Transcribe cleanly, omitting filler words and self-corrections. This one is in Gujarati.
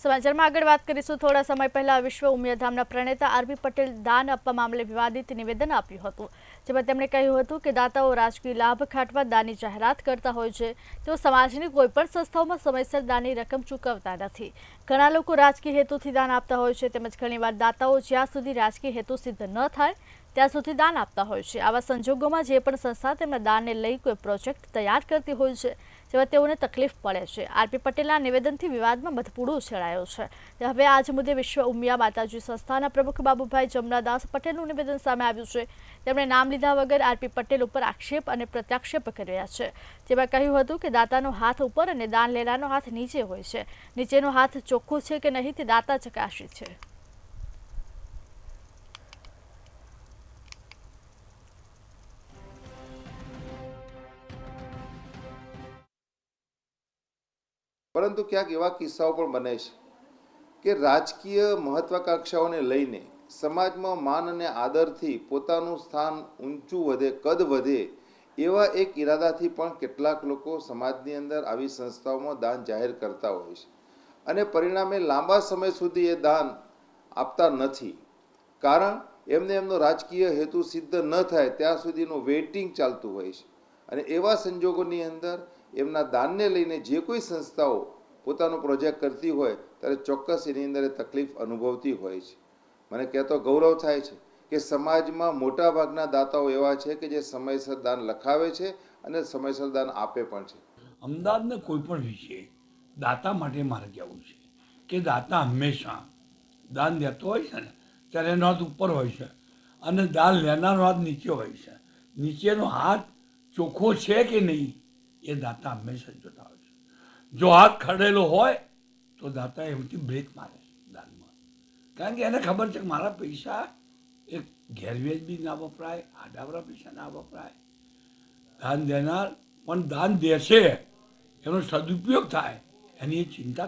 સમાચારમાં આગળ વાત કરીશું। થોડા સમય પહેલા વિશ્વ ઉમિયાધામના પ્રણેતા આરબી પટેલ દાન આપવા મામલે વિવાદિત નિવેદન આપ્યું હતું, જેમાં તેમણે કહ્યું હતું કે દાતાઓ રાજકીય લાભ ખાટવા દાનની જાહેરાત કરતા હોય છે। તેઓ સમાજની કોઈપણ સંસ્થાઓમાં સમયસર દાનની રકમ ચૂકવતા નથી। ઘણા લોકો રાજકીય હેતુથી દાન આપતા હોય છે, તેમજ ઘણીવાર દાતાઓ જ્યાં સુધી રાજકીય હેતુ સિદ્ધ ન થાય ત્યાં સુધી દાન આપતા હોય છે। આવા સંજોગોમાં જે પણ સંસ્થા તેમના દાનને લઈ કોઈ પ્રોજેક્ટ તૈયાર કરતી હોય છે, જેમાં તેઓને તકલીફ પડે છે। આરપી પટેલના નિવેદનથી વિવાદમાં મધપૂડો છેડાયો છે। હવે આજ મુદ્દે વિશ્વ ઉમિયા માતાજી સંસ્થાના પ્રમુખ બાબુભાઈ જમનાદાસ પટેલનું નિવેદન સામે આવ્યું છે। તેમણે નામ લીધા વગર આરપી પટેલ ઉપર આક્ષેપ અને પ્રત્યાક્ષેપ કર્યા છે, જેમાં કહ્યું હતું કે દાતાનો હાથ ઉપર અને દાન લેનારનો હાથ નીચે હોય છે। નીચેનો હાથ ચોખ્ખો છે કે નહીં તે દાતા ચકાસે છે। પરંતુ ક્યાંક એવા કિસ્સાઓ પણ બને છે કે રાજકીય મહત્વાકાંક્ષાઓને લઈને સમાજમાં માન અને આદરથી પોતાનું સ્થાન ઊંચું વધે, કદ વધે, એવા એક ઈરાદાથી પણ કેટલાક લોકો સમાજની અંદર આવી સંસ્થાઓમાં દાન જાહેર કરતા હોય છે અને પરિણામે લાંબા સમય સુધી એ દાન આપતા નથી। કારણ એમને એમનો રાજકીય હેતુ સિદ્ધ ન થાય ત્યાં સુધીનું વેઇટિંગ ચાલતું હોય છે અને એવા સંજોગોની અંદર એમના દાનને લઈને જે કોઈ સંસ્થાઓ પોતાનો પ્રોજેક્ટ કરતી હોય ત્યારે ચોક્કસ એની અંદર તકલીફ અનુભવતી હોય છે। મને કહેતો ગૌરવ થાય છે કે સમાજમાં મોટાભાગના દાતાઓ એવા છે કે જે સમયસર દાન લખાવે છે અને સમયસર દાન આપે પણ છે। અમદાવાદને કોઈ પણ વિશે દાતા માટે મારે કહેવું છે કે દાતા હંમેશા દાન દેતો હોય છે ને ત્યારે એનો હાથ ઉપર હોય છે અને દાન લેનારનો હાથ નીચે હોય છે। નીચેનો હાથ ચોખ્ખો છે કે નહીં એ દાતા હંમેશા જોતા હોય છે। જો હાથ ખડેલો હોય તો દાતા એમથી બ્રેક મારે દાનમાં, કારણ કે એને ખબર છે કે મારા પૈસા એ ઘેરવેજ બી ના વપરાય, આડાવરા પૈસા ના વપરાય। દાન દેનાર પણ દાન દેશે એનો સદુપયોગ થાય એની એ ચિંતા